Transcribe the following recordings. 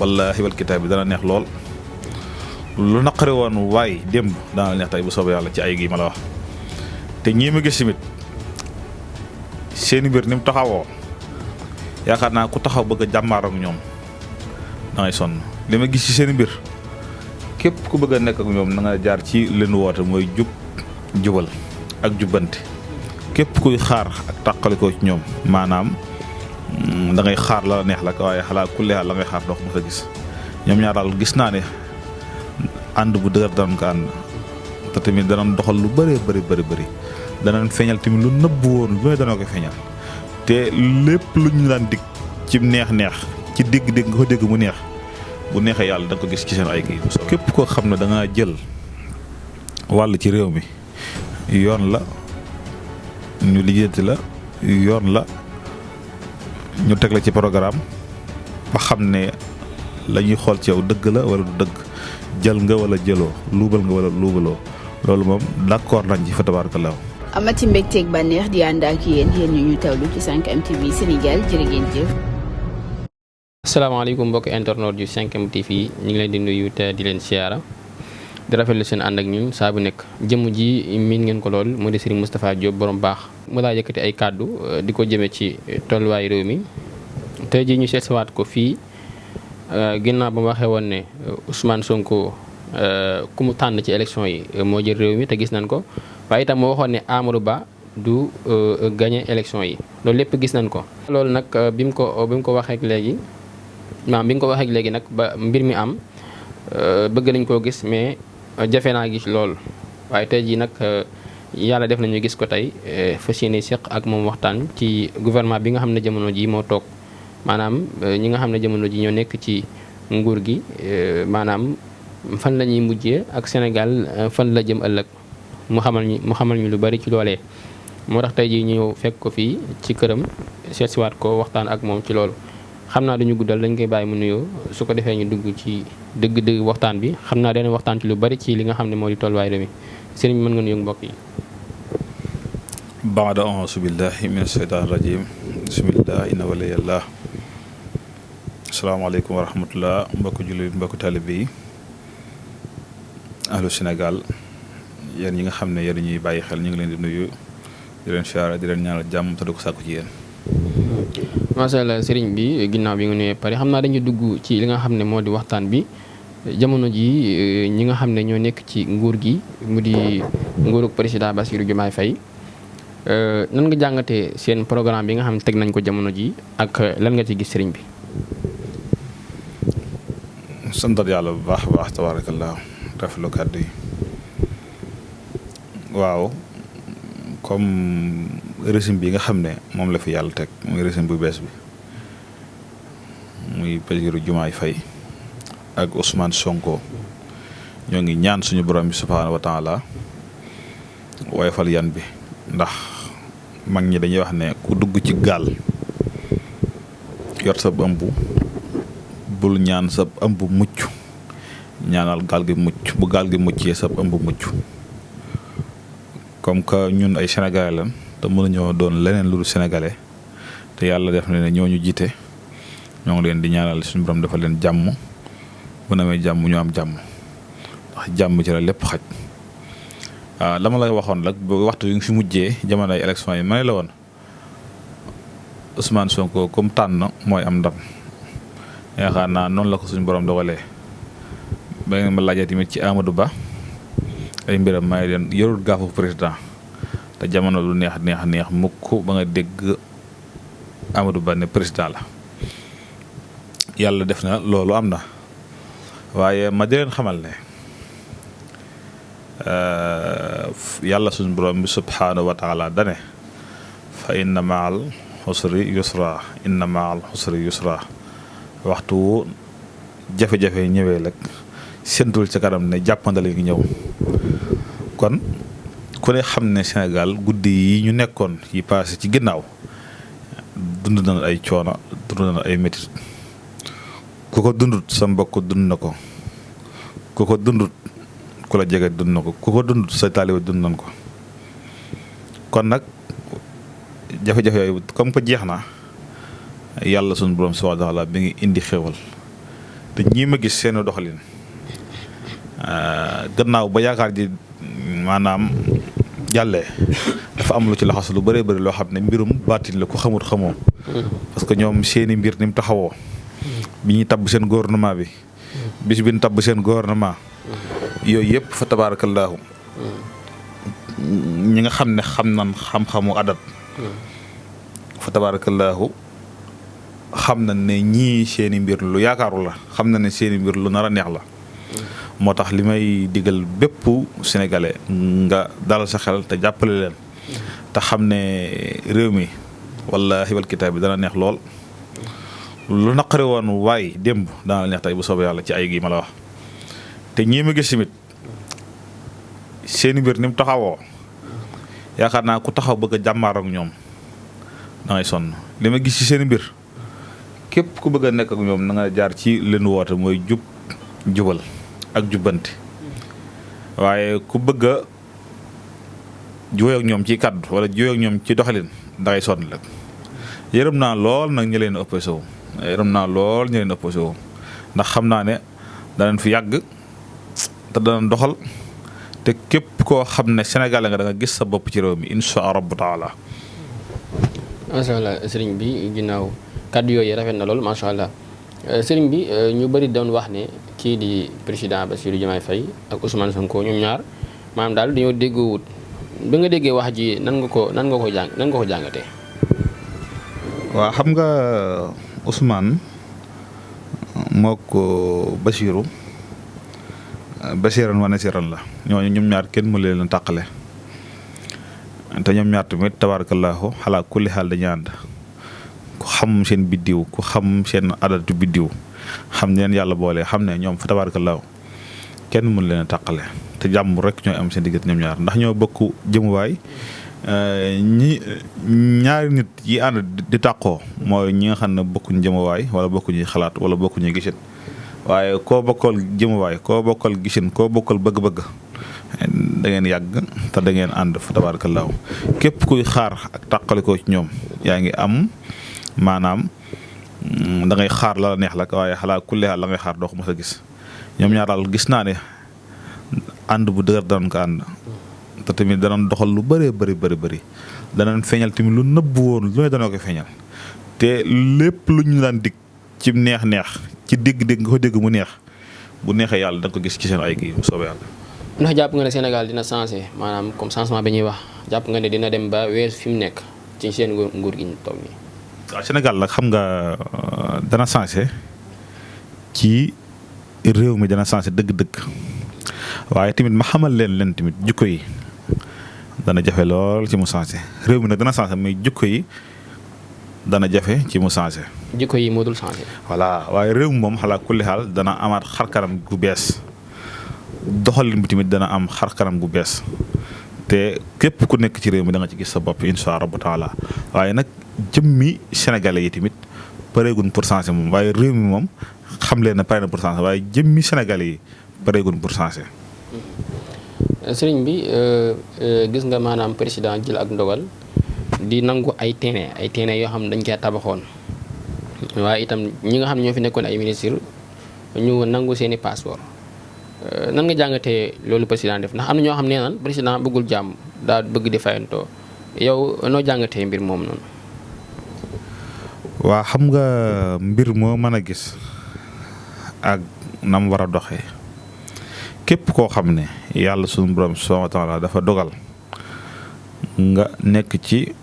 wallaahi wal kitaab bi dana neex lool. lu naqari woon waay démb dana neex tey bu soobee yàlla ci ay gi ma la wax te ñii ma gis tamit seeni mbir ni mu taxawoo yaakaar naa ku taxaw bëgg a jàmmaar ak ñoom da ngay sonn li ma gis ci seeni mbir képp ku bëgg a nekk ak ñoom na nga jaar ci leen woote mooy jubal ak jubbante képp kuy xaar ak tàqalikoo ci ñoom maanaam da ngay xaar la neex la waaye xalaa kulli la ngay xaar doo ko mos a gis ñoom ñaar daal gis naa ne ànd bu dëgër danañ ko ànd te tamit danañ doxal lu bëree bëri danañ feeñal tamit lu nëbb woon lu ne dana ko feeñal te lépp lu ñu daan dig ci neex ci dégg-dégg nga ko dégg mu neex bu neexee yàlla da nga ko gis ci seen ay kii. képp koo xam ne da nga jël wàll ci réew mi yoon la ñu lijjanti la yoon la ñu teg la ci programme ba xam ne la ñuy xool ci yow dëgg la wala du dëgg. jël nga wala jëloo luubal nga wala luubaloo loolu moom d'accord nañ ci fa tabarakallah. amati mbégteeg bànneex di ànd ak yéen ñu tawlu ci 5M TV Sénégal jërë ngeen jëf. asalaamaaleykum mbokki internet yu 5M TV ñu ngi leen di nuyu te di leen siyaara di rafetlu seen ànd ak ñun saa bu nekk jëmm ji miin ngeen ko lool mu di Serigne Moustapha Diop borom baax mu daa yëkkati ay kàddu di ko jëmee ci tolluwaayu réew mi tey jii ñu seetluwaat ko fii. ginnaaw ba mu waxee woon ne Ousmane Sonko ku mu tànn ci élection yi moo jël réew mi te gis nañ ko waaye itam moo waxoon ne Amadou Ba du gagné élection yi loolu lépp gis nañ ko. loolu nag bi mu ko waxee léegi nag ba mbir mi am bëgg nañ koo gis mais jafe naa gis lool waaye tey jii nag yàlla def nañu gis ko tey fas yéene seq ak moom waxtaan ci gouvernement bi nga xam ne jamono ji moo toog. maanaam ñi nga xam ne jamono ji ñoo nekk ci nguur gi maanaam fan la ñuy mujjee ak Sénégal fan la jëm ëllëg mu xamal ñu lu bari ci loolee. moo tax tey jii ñu fekk ko fii ci këram seetsiwaat ko waxtaan ak moom ci loolu xam naa duñu guddal dañ koy bàyyi mu nuyoo su ko defee ñu dugg ci dëgg-dëgg waxtaan bi xam naa dana waxtaan ci lu bari ci li nga xam ne moo di tolluwaay réew mi sëriñ mën nga nuyu mbokk yi. baada auzu billahi mina shaytaani rajim bismillah inna waliyallah. asalaamaaleykum wa rahmatullah mbokku jullit mbokku taalibe yi ahlu Sénégal yéen ñi nga xam ne yéen ñuy bàyyi xel ñu ngi leen di nuyu di leen siyaare di leen ñaanal jàmm te di ko sàkku ci yéen. macha allah sëriñ bi ginnaaw bi nga nuyee pare xam naa dañuy dugg ci li nga xam ne moo di waxtaan bi jamono ji ñi nga xam ne ñoo nekk ci nguur gi mu di nguurug président Bassirou Diomaye Faye nan nga jàngatee seen programme bi nga xam ne teg nañ ko jamono ji ak lan nga ci gis sëriñ bi. santat yàlla bu baax a baax tabarakallah rafetlu kàddu yi waaw comme régime bi nga xam ne moom la fi yàlla teg muy régime bu bees bi muy Bassirou Diomaye Faye ak Ousmane Sonko ñoo ngi ñaan suñu borom bi subhaanahu wa taala woyofal yan bi ndax mag ñi dañuy wax ne ku dugg ci gaal yor sa ëmb bul ñaan sa ëmb mucc ñaanal gaal gi mucc bu gaal gi muccee sa ëmb mucc comme que ñun ay sénégalais lan te mënuñoo doon leneen lu dul sénégalais te yàlla def na ne ñoo ñu jiite ñoo ngi leen di ñaanal suñu borom dafa leen jàmm bu namee jàmm ñu am jàmm ndax jàmm ci la lépp xaj. waaw la ma la waxoon nag ba waxtu yi nga fi mujjee jamonoy élection yi ma ne la woon Ousmane Sonko comme tànn mooy am ndam. yaakaar naa noonu la ko suñu borom dogalee ba ngeen ma laajee tamit ci Amadou Ba ay mbiram may leen yorul gaafu président te jamono lu neex mukk ba nga dégg Amadou Ba ne président la yàlla def na loolu am na waaye ma di leen xamal ne yàlla suñu borom bi subhaanahu wa taala dane fa inna maal xusri yusra inna maal xusri yusra waxtu jafe-jafe ñëwee rek séntul ci kanam ne jàppandale ngi ñëw kon ku ne xam ne Sénégal guddi yi ñu nekkoon yi passé ci ginnaaw dund na ay coono dund na ay métit ku ko dundut sa mbokk dund na ko ku ko dundut ku la jege dund na ko ku ko dundut sa taalibe dund nañ ko kon nag jafe-jafe yooyu comme que jeex na yàlla sunu borom subhaanahu wa taala bi ngi indi xéwal te ñii ma gis seen doxalin gannaaw ba yaakaar ji maanaam jàllee dafa am lu ci laxas lu bëree bëri loo xam ne mbirum baatin la ku xamut xamoo. parce que ñoom seeni mbir ni mu taxawoo. bi ñuy tabb seen gouvernement bi. bis bi ñu tabb seen gouvernement. yooyu yëpp fa tabaarakallaahu ñi nga xam ne xam nan xam-xamu adat. fa tabaarakallaahu xam na ne ñii seeni mbir lu yaakaaru la xam na ne seeni mbir lu nar a neex la. moo tax li may digal bépp sénégalais nga dalal sa xel te jàppale leen te xam ne réew mi wallaahi wal kitaab bi dana neex lool lu naqari woon waaye démb dana neex tey bu soobee yàlla ci ay gi ma la wax. te ñii ma gis tamit seeni mbir ni mu taxawoo yaakaar naa ku taxaw bëgg a jàmmaar ak ñoom da ngay sonn li ma gis ci seeni mbir képp ku bëgg a nekk ak ñoom na nga jaar ci leen woote mooy jubal ak jubbanti waaye ku bëgg a juyoo ak ñoom ci kàddu wala juyoo ak ñoom ci doxalin da ngay sonn rek. yërëm naa lool nag ñu leen opposé wu ndax xam naa ne danañ fi yàgg te danañ doxal te képp koo xam ne Sénégal nga da nga gis sa bopp ci réew mi incha allahu taala. macha allah sëriñ bi ginnaaw kàddu yooyu rafet na lool macha allah sëriñ bi ñu bëri doon wax ne kii di président Bassirou Diomaye Faye ak Ousmane Sonko ñoom ñaar maanaam daal dañoo déggoowut bi nga déggee wax ji nan nga ko jàngatee. waaw xam nga Ousmane moo ko Bassirou Bassiran wa Nasiran la ñoom ñaar kenn mu leen tàqale te ñoom ñaar tamit tabarakallahu xalaa kulli xaal dañuy ànd ku xam seen biddiw ku xam seen adatu biddiw xam leen yàlla boole xam ne ñoom fa tabarakallahu kenn mënu leen a tàqale te jàmm rek ñooy am seen diggante ñoom ñaar ndax ñoo bokk jëmuwaay ñaari nit yi ànd di tàqoo mooy ñi nga xam ne bokkuñ jëmuwaay wala bokkuñuy xalaat wala bokkuñuy gisin waaye koo bokkal jëmuwaay koo bokkal gisin koo bokkal bëgg-bëgg da ngeen yàgg te da ngeen ànd fa tabarakallahu képp kuy xaar ak tàqalikoo ci ñoom yaa ngi am maanaam da ngay xaar la neex la waaye xalaa kulli xaal la ngay xaar doo ko mos a gis ñoom ñaar daal gis naa ne ànd bu dëgër danoon ko ànd te tamit danoon doxal lu bëree bëri danoon feeñal tamit lu nëbb woon lu ne danoo ko feeñal te lépp lu ñu daan dig ci neex ci dégg-dégg nga ko dégg mu neex bu neexee yàlla da nga ko gis ci seen ay kii bu soobee yàlla. ndax jàpp nga ne Sénégal dina changé maanaam comme changement bi ñuy wax jàpp nga ne dina dem ba weesu fi mu nekk ci seen nguur gi ñu toog nii. waaw Sénégal nag xam nga dana changé ci réew mi dana changé dëgg-dëgg waaye tamit ma xamal leen tamit jukko yi dana jafe lool ci mu changé réew mi nag dana changé mais jukko yi dana jafe ci mu changé. jikko yi moo dul changé. voilà waaye réew mi moom xalaa kulli xaal dana amaat xarkanam gu bees doxalin bi tamit dana am xarkanam gu bees te képp ku nekk ci réew mi da nga ci gis sa bopp incha allahu taala waaye nag jëmmi sénégalais yi tamit pareegun pour changé moom waaye réew mi moom xam leen ne pare na pour changé waaye jëmmi sénégalais yi pareegun pour changé. sëriñ bi gis nga maanaam président jël ak ndogal di nangu ay terrain yoo xam ne dañ koy tabaxoon waaye itam ñi nga xam ne ñoo fi nekkoon ay ministre ñu nangu seeni passeport nan nga jàngatee loolu président def ndax am na ñoo xam ne naan président bëggul jàmm daa bëgg di fayantoo yow noo jàngatee mbir moom noonu. waa xam nga mbir moo mën a gis ak nam war a doxee képp koo xam ne yàlla sunu borom subhaanahu wa taala dafa dogal nga nekk ci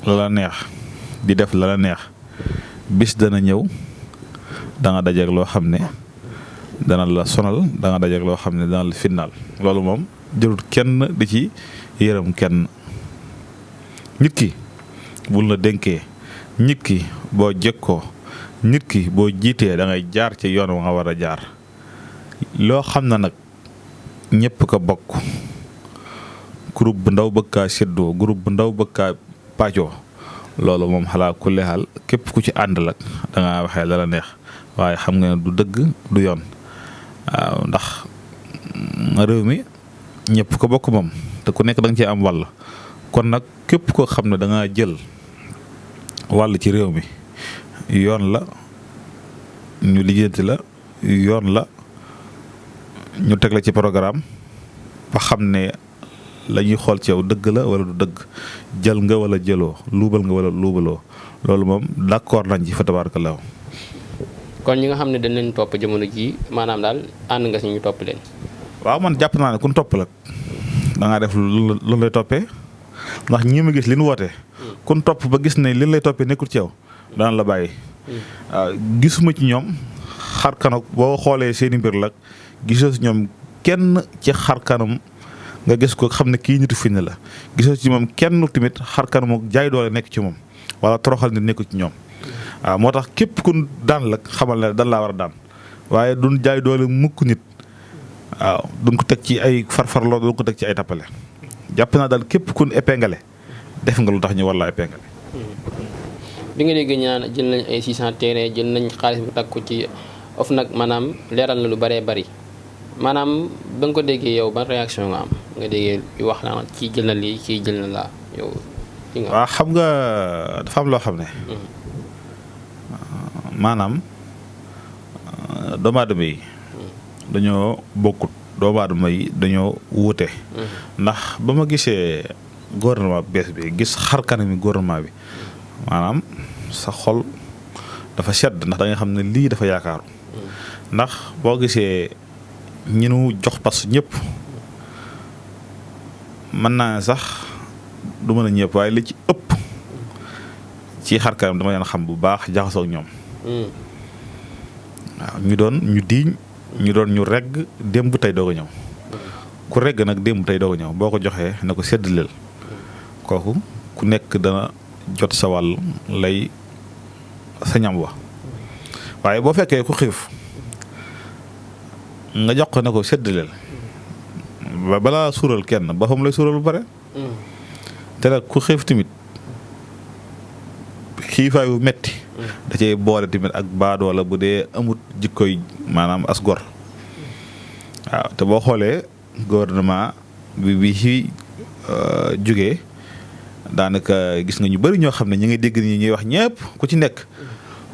la la neex di def la la neex bis dana ñëw da nga dajeeg loo xam ne dana la sonal da nga dajeeg loo xam ne dana la finnaal loolu moom jërut kenn di ci yërëm kenn nit ki bul la dénkee nit ki boo jëkkoo nit ki boo jiitee da ngay jaar ci yoon wa nga war a jaar loo xam na nag ñëpp ko bokk groupe bu ndaw bëgg kaa séddoo groupe bu ndaw bëgg kaa pàccoo loolu moom xalaa kulli xaal képp ku ci ànd la da ngaa waxee la la neex waaye xam nga ne du dëgg du yoon waaw ndax réew mi ñëpp ko bokk moom te ku nekk da nga cee am wàll kon nag képp koo xam ne da ngaa jël wàll ci réew mi yoon la ñu lijjanti la yoon la ñu teg la ci programme ba xam ne la ñuy xool ci yow dëgg la wala du dëgg jël nga wala jëloo luubal nga wala luubaloo loolu moom d'accord nañ ci fa tabarakallah. kon ñi nga xam ne dañ leen topp jamono ji maanaam daal ànd nga si ñu topp leen. waaw man jàpp naa ne ku ñu topp la da ngaa def lu lay toppee ndax ñi ma gis li ñu woote. ku ñu topp ba gis ne li lay toppee nekkul ci yow daan la bàyyi. waaw gisuma ci ñoom xar kanam boo xoolee seeni mbir la gisoo ci ñoom kenn ci xar kanam nga gis ko xam ne kii nitu fitna la gisoo ci moom kenn tamit xar kanam jaay doole nekk ci moom wala toroxal nit nekkul ci ñoom. waaw moo tax képp ku daan la xamal ne dan laa war a daan waaye duñ jaay doole mukk nit waaw duñ ko teg ci ay farfarloo duñ ko teg ci ay tappale jàpp naa daal képp ku épinglé def nga lu tax ñu war laa épinglé. bi nga dégg ñu naan jël nañ ay 600 terrain jël nañ xaalis bu takku ci OFNAC maanaam leeral na lu bëree bëri maanaam ba nga ko déggee yow ban réaction nga am nga déggee wax na kii jël na lii kii jël na laa yow. waaw xam nga dafa am loo xam ne. maanaam doomu aadama yi dañoo bokkut doomu aadama yi dañoo wuute. ndax ba ma gisee gouvernement bees bi gis xar kanami gouvernement bi maanaam sa xol dafa sedd ndax da nga xam ne lii dafa yaakaaru ndax boo gisee ñi nu jox pas ñëpp mën naa sax du mën a ñëpp waaye li ci ëpp ci xar kanam dama leen xam bu baax jaxasoo ak ñoom. waaw ñu doon ñu diiñ ñu doon ñu regg démb tey doog a ñëw ku regg nag démb tey doog a ñëw boo ko joxee na ko séddaleel kooku ku nekk dana jot sa wàll lay sa ñam wa waaye boo fekkee ku xiif nga jox ko ne ko séddaleel ba balaa suural kenn ba fa mu lay suural bu bare te nag ku xiif tamit xiifaay bu metti da cay boole tamit ak baadoola bu dee amut jikkoy maanaam as gor waaw te boo xoolee gouvernement bi ci jógee daanaka gis nga ñu bari ñoo xam ne ñi ngay dégg ni ñuy wax ñëpp ku ci nekk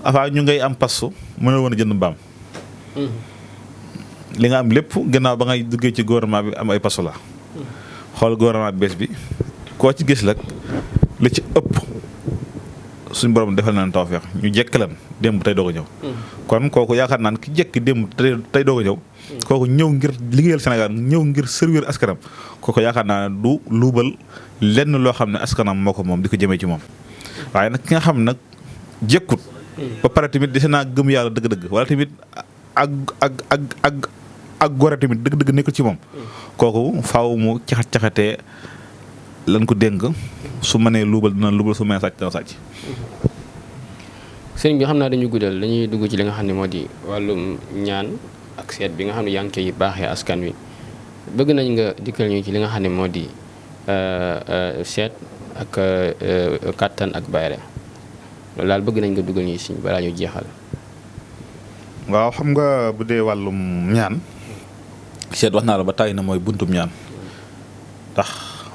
avant ñu ngay am passu mën a woon a jënd mbaam li nga am lépp gannaaw ba ngay duggee ci gouvernement bi am ay passu la xool gouvernement bees bi koo ci gis la li ci ëpp suñu borom defal nañ tawfeex ñu jekk lan démb tey doog a ñëw. kon kooku yaakaar naan ki jekk démb tey doog a ñëw. kooku ñëw ngir liggéeyal Sénégal ñëw ngir servir askanam kooku yaakaar naa ne du luubal lenn loo xam ne askanam moo ko moom di ko jëmee ci moom. waaye nag ki nga xam nag jekkut. ba pare tamit dese naa gëm yàlla dëgg-dëgg wala tamit ak gore tamit dëgg-dëgg nekkul ci moom. kooku faaw mu caxatee lan ko dénk su mënee luubal dina luubal su mënee sàcc dina sàcc. sëriñ bi xam naa dañuy guddal dañuy dugg ci li nga xam ne moo di wàllum ñaan ak seet bi nga xam ne yaa ngi koy baaxee askan wi bëgg nañ nga dikkal ñu ci li nga xam ne moo di seet ak kàttan ak bayre loolu daal bëgg nañ nga dugal ñu si balaa ñu jeexal. waaw xam nga bu dee wàllum ñaan seet wax naa la ba tàyyi na mooy buntum ñaan ndax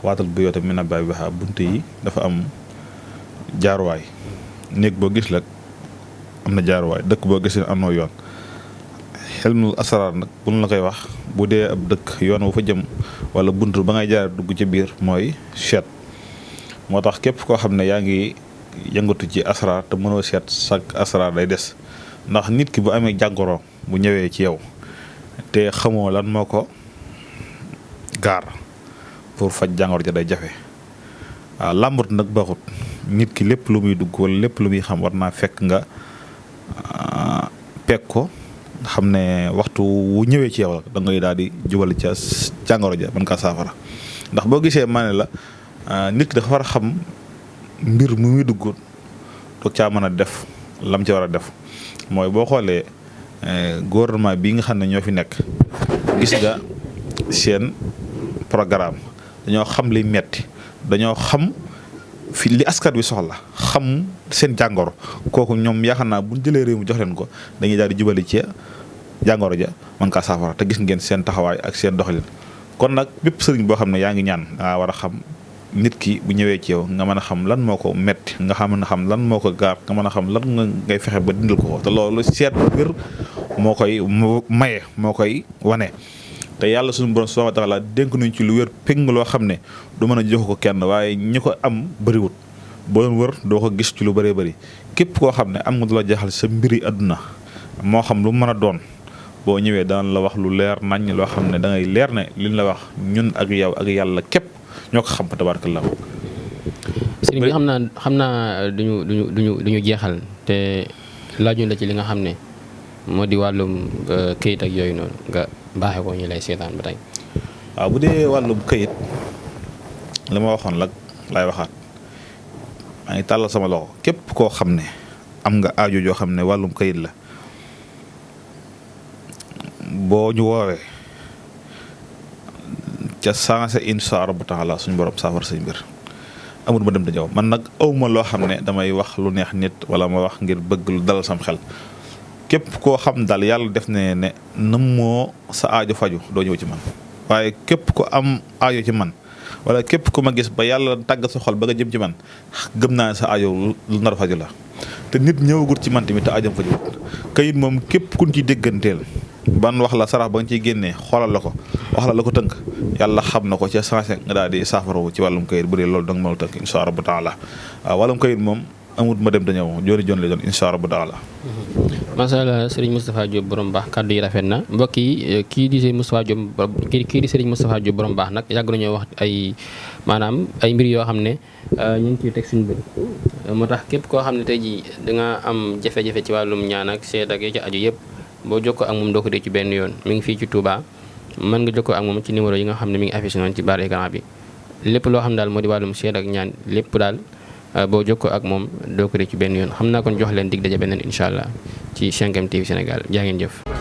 waatal bu yoote mi na baay bi waxaa bunt yi dafa am jaaruwaay néeg boo gis la am na jaaruwaay dëkk boo gis am na yoon xelmul asaraar nag bu ñu la koy wax bu dee ab dëkk yoon wu fa jëm wala bunt ba ngay jaar dugg ci biir mooy seet moo tax képp koo xam ne yaa ngi yëngatu ci asaraar te mënoo seet sak asaraar day des ndax nit ki bu amee jàngoro bu ñëwee ci yow te xamoo lan moo ko gaar pour faj jàngoro ja day jafe waaw làmbut nag baaxut nit ki lépp lu muy dugg wala lépp lu muy xam war naa fekk nga peeg ko nga xam ne waxtu wu ñëwee ci yow da ngay daal di jubal ca jàngoro ja mën kaa saafara ndax boo gisee ma ne la nit ki dafa war a xam mbir mu muy dugg doog caa mën a def lam ci war a def mooy boo xoolee gouvernement bii nga xam ne ñoo fi nekk gis nga seen programme dañoo xam li metti dañoo xam fi li askan wi soxla xam seen jàngoro kooku ñoom yaakaar naa bu ñu jëlee réew mi jox leen ko dañuy daal di jubali ci jàngoro ja mën kaa saafara te gis ngeen seen taxawaay ak seen doxalin kon nag bépp sëriñ boo xam ne yaa ngi ñaan nga war a xam nit ki bu ñëwee ci yow nga mën a xam lan moo ko metti nga xam lan moo ko gaar nga mën a xam lan nga ngay fexe ba dindal ko te loolu seet bu wér moo koy maye moo koy wane. te yàlla suñu borom subhanahu wa taala dénk nañ ci lu wér péng loo xam ne du mën a jox ko kenn waaye ñi ko am bëriwut boo doon wër doo ko gis ci lu bëree bëri képp koo xam ne am nga du la jeexal sa mbiri àdduna moo xam lu mën a doon boo ñëwee daan la wax lu leer nañ loo xam ne da ngay leer ne liñ la wax ñun ak yow ak yàlla képp ñoo ko xam tabarakallah. sëriñ bi xam naa duñu jeexal te laajuñ la ci li nga xam ne moo di wàllum këyit ak yooyu noonu nga baaxee ko ñu lay seetaan ba tey. waaw bu dee wàllum këyit li ma waxoon lag laay waxaat maa ngi tàllal sama loxo képp koo xam ne am nga aajo joo xam ne wàllum këyit la boo ñu woowee ca sensé insha Allah taala suñu borom saafara say mbir amul ma dem da ñëw man nag awma loo xam ne damay wax lu neex nit wala ma wax ngir bëgg lu dalal sam xel képp koo xam daal yàlla def ne nam moo sa aajo faju doo ñëw ci man waaye képp ko am aajo ci man wala képp ku ma gis ba yàlla tàgg sa xol ba nga jëm ci man gëm naa ne sa aajo lu nar a faju la te nit ñëwagut ci man tamit te aajam fajugut kayit moom képp kuñ ci dégganteel ban wax la sarax ba nga ciy génnee xoolal la ko wax la ko tënk yàlla xam na ko ca sensé nga daal di saafarawu ci wàllum kayit bu dee loolu danga ma la tënk insha Allah taala waaw wàllum kayit moom amut ma dem da ñëw jooni la doon insha Allah taala. macha allah Serigne Moustapha Diop borom baax kàddu yi rafet na mbokk yi kii di Serigne Moustapha Diop kii di Serigne Moustapha Diop borom baax nag yàgg nañoo wax ay maanaam ay mbir yoo xam ne ñu ngi ciy teg suñu bët moo tax képp koo xam ne tey jii da nga am jafe-jafe ci wàllum ñaan ak seet ak yi ci aju yëpp boo jokkoo ak moom doo ko dee ci benn yoon mi ngi fii ci Touba mën nga jokkoo ak moom ci numéro yi nga xam ne mi ngi affiché noonu ci barre écran bi lépp loo xam daal moo di wàllum seet ak ñaan lépp daal boo jokkoo ak moom doo ko dee ci benn yoon xam naa kon jox leen dig daje beneen incha allah ci 5M TV Sénégal jaa ngeen jëf.